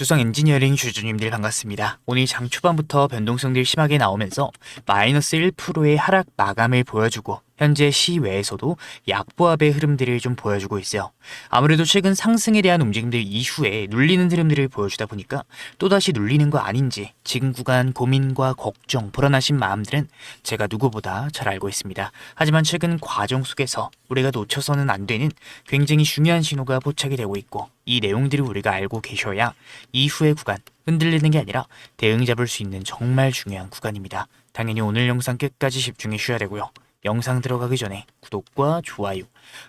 주성 엔지니어링 주주님들 반갑습니다. 오늘 장 초반부터 변동성들이 심하게 나오면서 마이너스 1%의 하락 마감을 보여주고 현재 시외에서도 약보합의 흐름들을 좀 보여주고 있어요. 아무래도 최근 상승에 대한 움직임들 이후에 눌리는 흐름들을 보여주다 보니까 또다시 눌리는 거 아닌지 지금 구간 고민과 걱정, 불안하신 마음들은 제가 누구보다 잘 알고 있습니다. 하지만 최근 과정 속에서 우리가 놓쳐서는 안 되는 굉장히 중요한 신호가 포착이 되고 있고 이 내용들을 우리가 알고 계셔야 이후의 구간 흔들리는 게 아니라 대응 잡을 수 있는 정말 중요한 구간입니다. 당연히 오늘 영상 끝까지 집중해 주셔야 되고요. 영상 들어가기 전에 구독과 좋아요,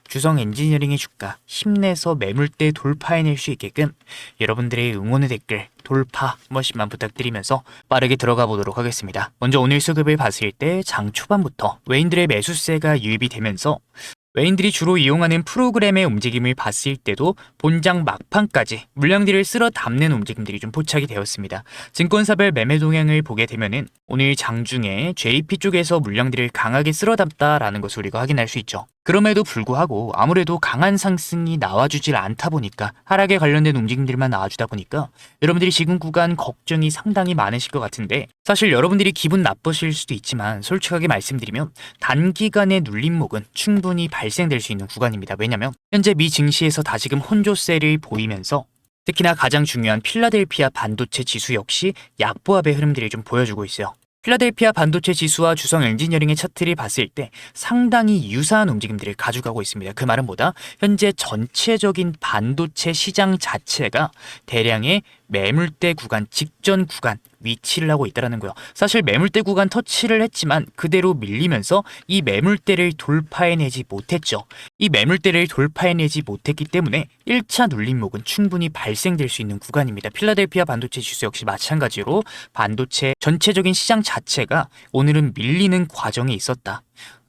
주성 엔지니어링의 주가 힘내서 매물대 돌파해낼 수 있게끔 여러분들의 응원의 댓글 돌파 한 번씩만 부탁드리면서 빠르게 들어가 보도록 하겠습니다. 먼저 오늘 수급을 봤을 때 장 초반부터 외인들의 매수세가 유입이 되면서 외인들이 주로 이용하는 프로그램의 움직임을 봤을 때도 본장 막판까지 물량들을 쓸어 담는 움직임들이 좀 포착이 되었습니다. 증권사별 매매 동향을 보게 되면은 오늘 장중에 JP 쪽에서 물량들을 강하게 쓸어 담다라는 것을 우리가 확인할 수 있죠. 그럼에도 불구하고 아무래도 강한 상승이 나와주질 않다 보니까 하락에 관련된 움직임들만 나와주다 보니까 여러분들이 지금 구간 걱정이 상당히 많으실 것 같은데 사실 여러분들이 기분 나쁘실 수도 있지만 솔직하게 말씀드리면 단기간의 눌림목은 충분히 발생될 수 있는 구간입니다. 왜냐면 현재 미 증시에서 다시금 혼조세를 보이면서 특히나 가장 중요한 필라델피아 반도체 지수 역시 약보합의 흐름들을 좀 보여주고 있어요. 필라델피아 반도체 지수와 주성 엔지니어링의 차트를 봤을 때 상당히 유사한 움직임들을 가져가고 있습니다. 그 말은 뭐다? 현재 전체적인 반도체 시장 자체가 대량의 매물대 구간, 직전 구간 위치를 하고 있다는 거예요. 사실 매물대 구간 터치를 했지만 그대로 밀리면서 이 매물대를 돌파해내지 못했죠. 이 매물대를 돌파해내지 못했기 때문에 1차 눌림목은 충분히 발생될 수 있는 구간입니다. 필라델피아 반도체 지수 역시 마찬가지로 반도체 전체적인 시장 자체가 오늘은 밀리는 과정에 있었다.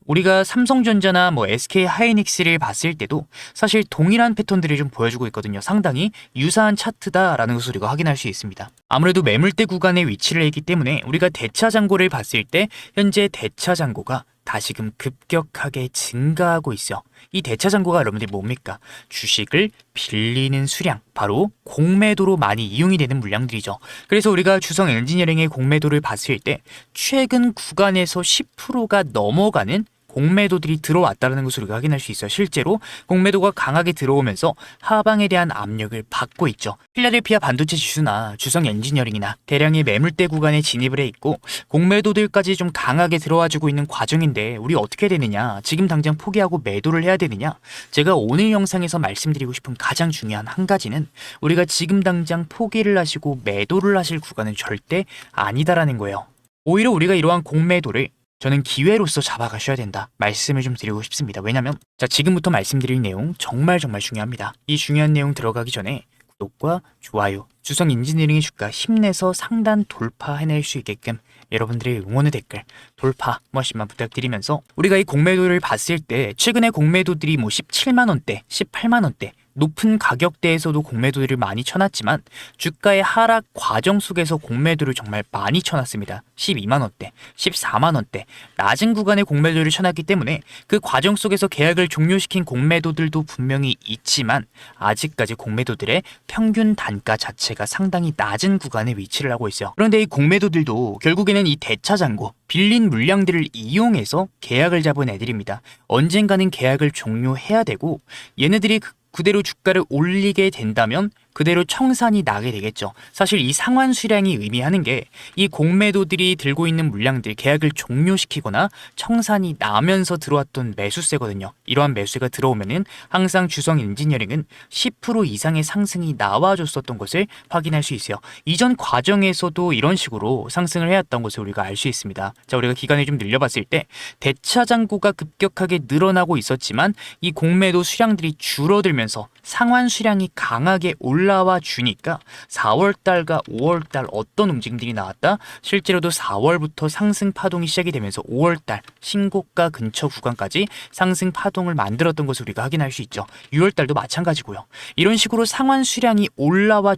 우리가 삼성전자나 SK 하이닉스를 봤을 때도 사실 동일한 패턴들을 좀 보여주고 있거든요. 상당히 유사한 차트다라는 것을 우리가 확인할 수 있습니다. 아무래도 매물대 구간에 위치를 했기 때문에 우리가 대차 잔고를 봤을 때 현재 대차 잔고가 다시금 급격하게 증가하고 있어. 이 대차 잔고가 여러분들이 뭡니까? 주식을 빌리는 수량, 바로 공매도로 많이 이용이 되는 물량들이죠. 그래서 우리가 주성 엔지니어링의 공매도를 봤을 때 최근 구간에서 10%가 넘어가는 공매도들이 들어왔다는 것을 우리가 확인할 수 있어요. 실제로 공매도가 강하게 들어오면서 하방에 대한 압력을 받고 있죠. 필라델피아 반도체 지수나 주성 엔지니어링이나 대량의 매물대 구간에 진입을 해 있고 공매도들까지 좀 강하게 들어와주고 있는 과정인데 우리 어떻게 되느냐? 지금 당장 포기하고 매도를 해야 되느냐? 제가 오늘 영상에서 말씀드리고 싶은 가장 중요한 한 가지는 우리가 지금 당장 포기를 하시고 매도를 하실 구간은 절대 아니다라는 거예요. 오히려 우리가 이러한 공매도를 저는 기회로서 잡아가셔야 된다 말씀을 좀 드리고 싶습니다. 왜냐면 지금부터 말씀드릴 내용 정말 중요합니다. 이 중요한 내용 들어가기 전에 구독과 좋아요, 주성 엔지니어링의 주가 힘내서 상단 돌파해낼 수 있게끔 여러분들의 응원의 댓글 돌파 한 번씩만 부탁드리면서 우리가 이 공매도를 봤을 때 최근에 공매도들이 17만원대, 18만원대 높은 가격대에서도 공매도를 많이 쳐놨지만 주가의 하락 과정 속에서 공매도를 정말 많이 쳐놨습니다. 12만원대, 14만원대 낮은 구간의 공매도를 쳐놨기 때문에 그 과정 속에서 계약을 종료시킨 공매도들도 분명히 있지만 아직까지 공매도들의 평균 단가 자체가 상당히 낮은 구간에 위치를 하고 있어요. 그런데 이 공매도들도 결국에는 이 대차 잔고, 빌린 물량들을 이용해서 계약을 잡은 애들입니다. 언젠가는 계약을 종료해야 되고 얘네들이 그대로 주가를 올리게 된다면 그대로 청산이 나게 되겠죠. 사실 이 상환 수량이 의미하는 게 이 공매도들이 들고 있는 물량들 계약을 종료시키거나 청산이 나면서 들어왔던 매수세거든요. 이러한 매수세가 들어오면은 항상 주성 엔지니어링은 10% 이상의 상승이 나와줬었던 것을 확인할 수 있어요. 이전 과정에서도 이런 식으로 상승을 해왔던 것을 우리가 알 수 있습니다. 우리가 기간을 좀 늘려봤을 때 대차 잔고가 급격하게 늘어나고 있었지만 이 공매도 수량들이 줄어들면서 상환 수량이 강하게 올라와 주니까 4월달과 5월달 어떤 움직임들이 나왔다? 실제로도 4월부터 상승 파동이 시작이 되면서 5월달 신고가 근처 구간까지 상승 파동을 만들었던 것을 우리가 확인할 수 있죠. 6월달도 마찬가지고요. 이런 식으로 상환 수량이 올라와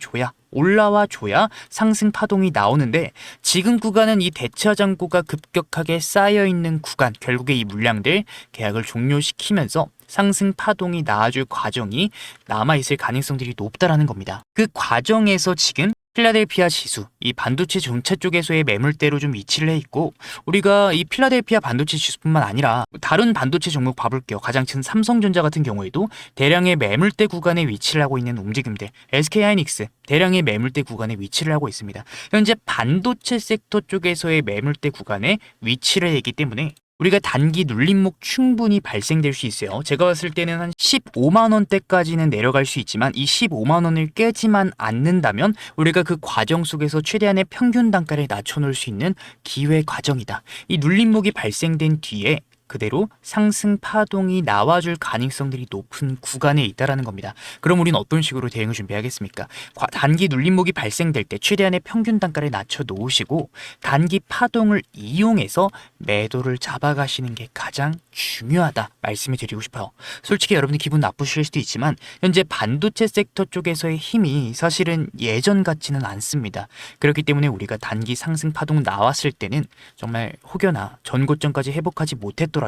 줘야 상승 파동이 나오는데 지금 구간은 이 대차 잔고가 급격하게 쌓여있는 구간, 결국에 이 물량들 계약을 종료시키면서 상승 파동이 나와줄 과정이 남아있을 가능성들이 높다라는 겁니다. 그 과정에서 지금 필라델피아 지수, 이 반도체 전체 쪽에서의 매물대로 좀 위치를 해 있고, 우리가 이 필라델피아 반도체 지수뿐만 아니라 다른 반도체 종목 봐볼게요. 가장 큰 삼성전자 같은 경우에도 대량의 매물대 구간에 위치를 하고 있는 움직임들, SK하이닉스 대량의 매물대 구간에 위치를 하고 있습니다. 현재 반도체 섹터 쪽에서의 매물대 구간에 위치를 해 있기 때문에 우리가 단기 눌림목 충분히 발생될 수 있어요. 제가 봤을 때는 한 15만 원대까지는 내려갈 수 있지만 이 15만 원을 깨지만 않는다면 우리가 그 과정 속에서 최대한의 평균 단가를 낮춰놓을 수 있는 기회 과정이다. 이 눌림목이 발생된 뒤에 그대로 상승 파동이 나와줄 가능성들이 높은 구간에 있다라는 겁니다. 그럼 우리는 어떤 식으로 대응을 준비하겠습니까? 단기 눌림목이 발생될 때 최대한의 평균 단가를 낮춰 놓으시고 단기 파동을 이용해서 매도를 잡아가시는 게 가장 중요하다 말씀을 드리고 싶어요. 솔직히 여러분들 기분 나쁘실 수도 있지만 현재 반도체 섹터 쪽에서의 힘이 사실은 예전 같지는 않습니다. 그렇기 때문에 우리가 단기 상승 파동 나왔을 때는 정말 혹여나 전고점까지 회복하지 못했더라도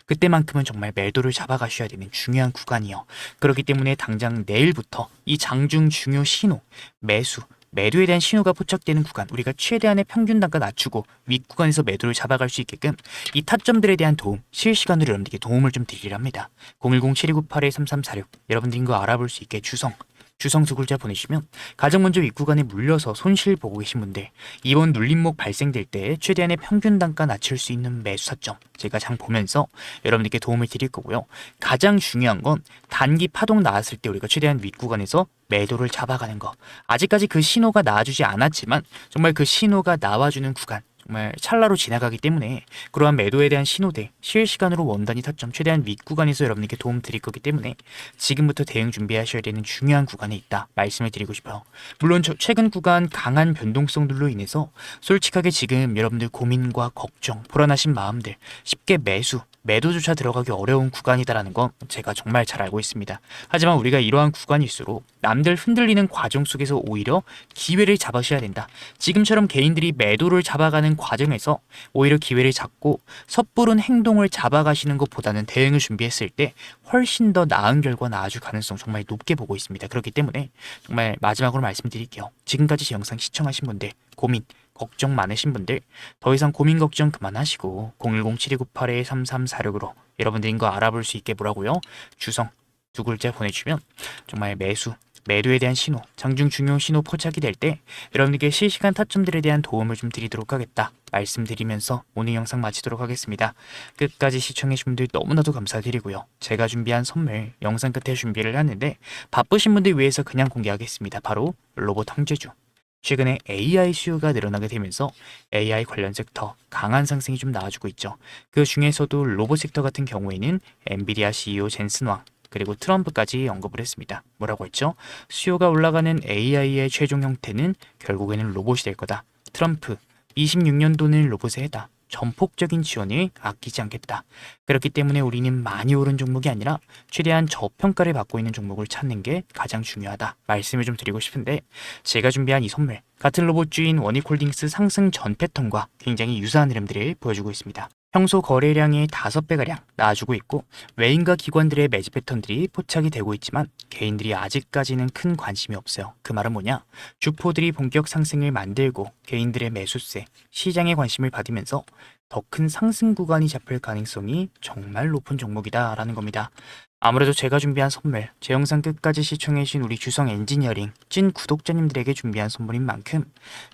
그때만큼은 정말 매도를 잡아가셔야 되는 중요한 구간이요. 그렇기 때문에 당장 내일부터 이 장중 중요 신호, 매도에 대한 신호가 포착되는 구간, 우리가 최대한의 평균 단가 낮추고 윗구간에서 매도를 잡아갈 수 있게끔 이 타점들에 대한 도움, 실시간으로 여러분들께 도움을 좀 드리랍니다. 010-7298-3346 여러분들이 이거 알아볼 수 있게 주성 두 글자 보내시면 가장 먼저 윗구간에 물려서 손실 보고 계신 분들, 이번 눌림목 발생될 때 최대한의 평균 단가 낮출 수 있는 매수 타점 제가 장 보면서 여러분들께 도움을 드릴 거고요. 가장 중요한 건 단기 파동 나왔을 때 우리가 최대한 윗구간에서 매도를 잡아가는 거. 아직까지 그 신호가 나와주지 않았지만 정말 그 신호가 나와주는 구간, 정말 찰나로 지나가기 때문에 그러한 매도에 대한 신호들, 실시간으로 원단위 타점 최대한 윗구간에서 여러분에게 도움 드릴 거기 때문에 지금부터 대응 준비하셔야 되는 중요한 구간에 있다 말씀을 드리고 싶어요. 물론 최근 구간 강한 변동성들로 인해서 솔직하게 지금 여러분들 고민과 걱정, 불안하신 마음들 쉽게 매도조차 들어가기 어려운 구간이다라는 건 제가 정말 잘 알고 있습니다. 하지만 우리가 이러한 구간일수록 남들 흔들리는 과정 속에서 오히려 기회를 잡으셔야 된다. 지금처럼 개인들이 매도를 잡아가는 과정에서 오히려 기회를 잡고 섣부른 행동을 잡아가시는 것보다는 대응을 준비했을 때 훨씬 더 나은 결과 나아질 가능성 정말 높게 보고 있습니다. 그렇기 때문에 정말 마지막으로 말씀드릴게요. 지금까지 제 영상 시청하신 분들, 고민, 걱정 많으신 분들 더 이상 고민 걱정 그만하시고 010-7298-3346으로 여러분들인 거 알아볼 수 있게 뭐라고요? 주성 두 글자 보내주시면 정말 매도에 대한 신호, 장중 중요 신호 포착이 될 때 여러분들께 실시간 타점들에 대한 도움을 좀 드리도록 하겠다 말씀드리면서 오늘 영상 마치도록 하겠습니다. 끝까지 시청해주신 분들 너무나도 감사드리고요. 제가 준비한 선물 영상 끝에 준비를 하는데 바쁘신 분들 위해서 그냥 공개하겠습니다. 바로 로봇 황제주. 최근에 AI 수요가 늘어나게 되면서 AI 관련 섹터 강한 상승이 좀 나와주고 있죠. 그 중에서도 로봇 섹터 같은 경우에는 엔비디아 CEO 젠슨 왕 그리고 트럼프까지 언급을 했습니다. 뭐라고 했죠? 수요가 올라가는 AI의 최종 형태는 결국에는 로봇이 될 거다. 트럼프 26년도는 로봇의 해다. 전폭적인 지원을 아끼지 않겠다. 그렇기 때문에 우리는 많이 오른 종목이 아니라 최대한 저평가를 받고 있는 종목을 찾는 게 가장 중요하다 말씀을 좀 드리고 싶은데, 제가 준비한 이 선물 같은 로봇주인 원익홀딩스 상승 전 패턴과 굉장히 유사한 흐름들을 보여주고 있습니다. 평소 거래량의 5배가량 나와주고 있고 외인과 기관들의 매집 패턴들이 포착이 되고 있지만 개인들이 아직까지는 큰 관심이 없어요. 그 말은 뭐냐? 주포들이 본격 상승을 만들고 개인들의 매수세, 시장에 관심을 받으면서 더 큰 상승 구간이 잡힐 가능성이 정말 높은 종목이다 라는 겁니다. 아무래도 제가 준비한 선물, 제 영상 끝까지 시청해주신 우리 주성 엔지니어링 찐 구독자님들에게 준비한 선물인 만큼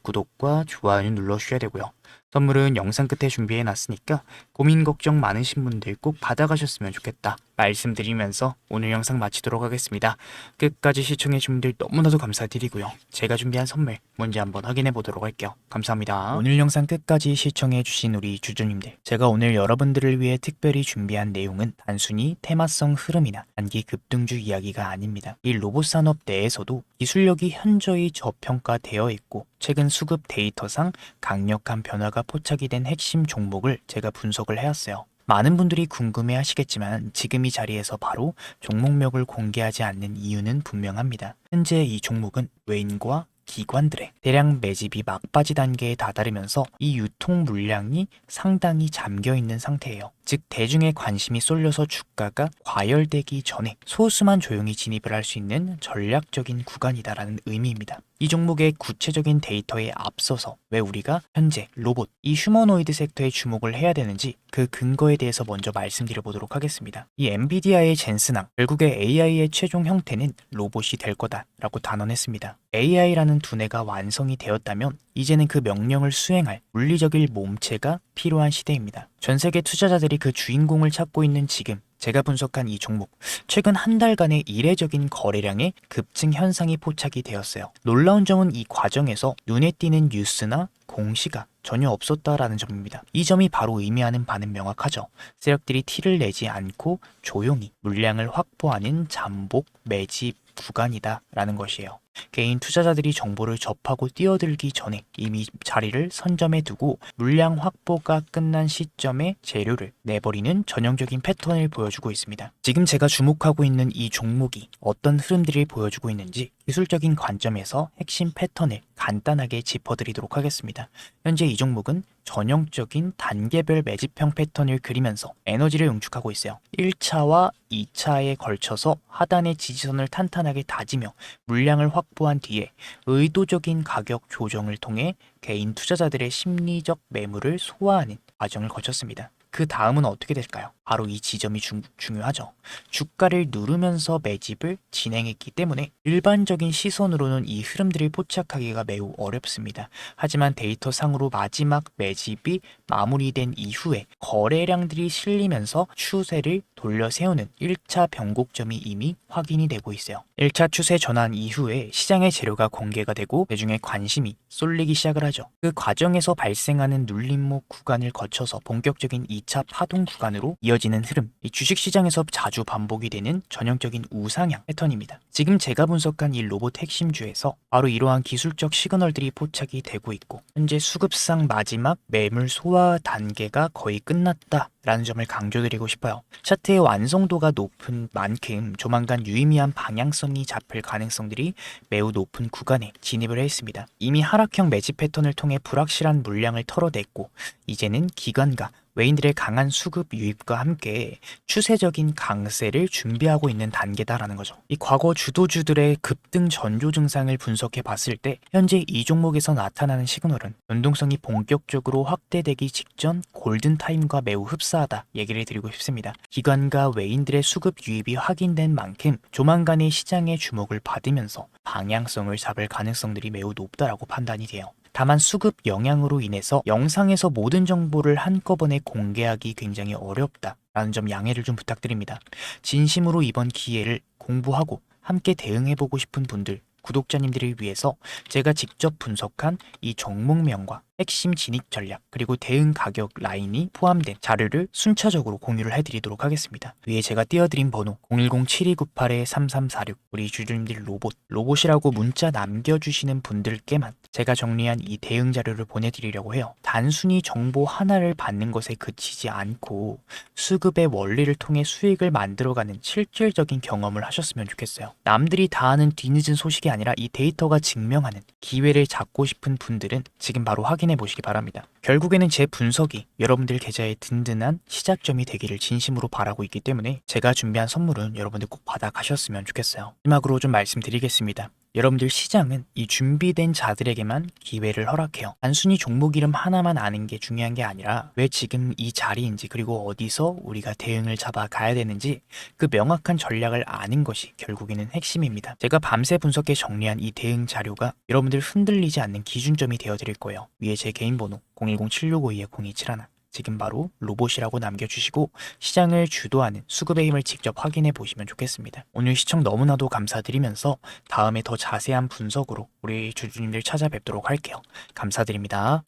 구독과 좋아요 눌러주셔야 되고요. 선물은 영상 끝에 준비해놨으니까 고민 걱정 많으신 분들 꼭 받아가셨으면 좋겠다 말씀드리면서 오늘 영상 마치도록 하겠습니다. 끝까지 시청해주신 분들 너무나도 감사드리고요. 제가 준비한 선물 뭔지 한번 확인해 보도록 할게요. 감사합니다. 오늘 영상 끝까지 시청해주신 우리 주주님들, 제가 오늘 여러분들을 위해 특별히 준비한 내용은 단순히 테마성 흐름이나 단기 급등주 이야기가 아닙니다. 이 로봇 산업 내에서도 기술력이 현저히 저평가되어 있고 최근 수급 데이터상 강력한 변화가 포착이 된 핵심 종목을 제가 분석을 해왔어요. 많은 분들이 궁금해 하시겠지만 지금 이 자리에서 바로 종목명을 공개하지 않는 이유는 분명합니다. 현재 이 종목은 외인과 기관들의 대량 매집이 막바지 단계에 다다르면서 이 유통 물량이 상당히 잠겨 있는 상태예요. 즉 대중의 관심이 쏠려서 주가가 과열되기 전에 소수만 조용히 진입을 할 수 있는 전략적인 구간이다라는 의미입니다. 이 종목의 구체적인 데이터에 앞서서 왜 우리가 현재 로봇, 이 휴머노이드 섹터에 주목을 해야 되는지 그 근거에 대해서 먼저 말씀드려 보도록 하겠습니다. 이 엔비디아의 젠슨왕, 결국에 AI의 최종 형태는 로봇이 될 거다라고 단언했습니다. AI라는 두뇌가 완성이 되었다면 이제는 그 명령을 수행할 물리적인 몸체가 필요한 시대입니다. 전 세계 투자자들이 그 주인공을 찾고 있는 지금 제가 분석한 이 종목, 최근 한 달간의 이례적인 거래량의 급증 현상이 포착이 되었어요. 놀라운 점은 이 과정에서 눈에 띄는 뉴스나 공시가 전혀 없었다라는 점입니다. 이 점이 바로 의미하는 바는 명확하죠. 세력들이 티를 내지 않고 조용히 물량을 확보하는 잠복 매집 구간이다라는 것이에요. 개인 투자자들이 정보를 접하고 뛰어들기 전에 이미 자리를 선점해 두고 물량 확보가 끝난 시점에 재료를 내버리는 전형적인 패턴을 보여주고 있습니다. 지금 제가 주목하고 있는 이 종목이 어떤 흐름들을 보여주고 있는지 기술적인 관점에서 핵심 패턴을 간단하게 짚어드리도록 하겠습니다. 현재 이 종목은 전형적인 단계별 매집형 패턴을 그리면서 에너지를 응축하고 있어요. 1차와 2차에 걸쳐서 하단의 지지선을 탄탄하게 다지며 물량을 확보한 뒤에 의도적인 가격 조정을 통해 개인 투자자들의 심리적 매물을 소화하는 과정을 거쳤습니다. 그 다음은 어떻게 될까요? 바로 이 지점이 중요하죠. 주가를 누르면서 매집을 진행했기 때문에 일반적인 시선으로는 이 흐름들을 포착하기가 매우 어렵습니다. 하지만 데이터상으로 마지막 매집이 마무리된 이후에 거래량들이 실리면서 추세를 돌려 세우는 1차 변곡점이 이미 확인이 되고 있어요. 1차 추세 전환 이후에 시장의 재료가 공개가 되고 대중의 관심이 쏠리기 시작을 하죠. 그 과정에서 발생하는 눌림목 구간을 거쳐서 본격적인 2차 파동 구간으로 이어지는 흐름, 이 주식시장에서 자주 반복이 되는 전형적인 우상향 패턴입니다. 지금 제가 분석한 이 로봇 핵심주에서 바로 이러한 기술적 시그널들이 포착이 되고 있고 현재 수급상 마지막 매물 소화 단계가 거의 끝났다라는 점을 강조드리고 싶어요. 차트의 완성도가 높은 만큼 조만간 유의미한 방향성이 잡힐 가능성들이 매우 높은 구간에 진입을 했습니다. 이미 하락형 매집 패턴을 통해 불확실한 물량을 털어냈고 이제는 기관과 외인들의 강한 수급 유입과 함께 추세적인 강세를 준비하고 있는 단계다라는 거죠. 이 과거 주도주들의 급등 전조 증상을 분석해 봤을 때 현재 이 종목에서 나타나는 시그널은 변동성이 본격적으로 확대되기 직전 골든타임과 매우 흡사하다 얘기를 드리고 싶습니다. 기관과 외인들의 수급 유입이 확인된 만큼 조만간의 시장의 주목을 받으면서 방향성을 잡을 가능성들이 매우 높다라고 판단이 돼요. 다만 수급 영향으로 인해서 영상에서 모든 정보를 한꺼번에 공개하기 굉장히 어렵다라는 점 양해를 좀 부탁드립니다. 진심으로 이번 기회를 공부하고 함께 대응해보고 싶은 분들, 구독자님들을 위해서 제가 직접 분석한 이 종목명과 핵심 진입 전략 그리고 대응 가격 라인이 포함된 자료를 순차적으로 공유를 해드리도록 하겠습니다. 위에 제가 띄워드린 번호 010-7298-3346 우리 주주님들 로봇이라고 문자 남겨주시는 분들께만 제가 정리한 이 대응 자료를 보내드리려고 해요. 단순히 정보 하나를 받는 것에 그치지 않고 수급의 원리를 통해 수익을 만들어가는 실질적인 경험을 하셨으면 좋겠어요. 남들이 다 아는 뒤늦은 소식이 아니라 이 데이터가 증명하는 기회를 잡고 싶은 분들은 지금 바로 확인해 보시기 바랍니다. 결국에는 제 분석이 여러분들 계좌의 든든한 시작점이 되기를 진심으로 바라고 있기 때문에 제가 준비한 선물은 여러분들 꼭 받아가셨으면 좋겠어요. 마지막으로 좀 말씀드리겠습니다. 여러분들 시장은 이 준비된 자들에게만 기회를 허락해요. 단순히 종목 이름 하나만 아는 게 중요한 게 아니라 왜 지금 이 자리인지 그리고 어디서 우리가 대응을 잡아 가야 되는지 그 명확한 전략을 아는 것이 결국에는 핵심입니다. 제가 밤새 분석해 정리한 이 대응 자료가 여러분들 흔들리지 않는 기준점이 되어드릴 거예요. 위에 제 개인 번호 010-7652-0271 지금 바로 로봇이라고 남겨주시고 시장을 주도하는 수급의 힘을 직접 확인해 보시면 좋겠습니다. 오늘 시청 너무나도 감사드리면서 다음에 더 자세한 분석으로 우리 주주님들 찾아뵙도록 할게요. 감사드립니다.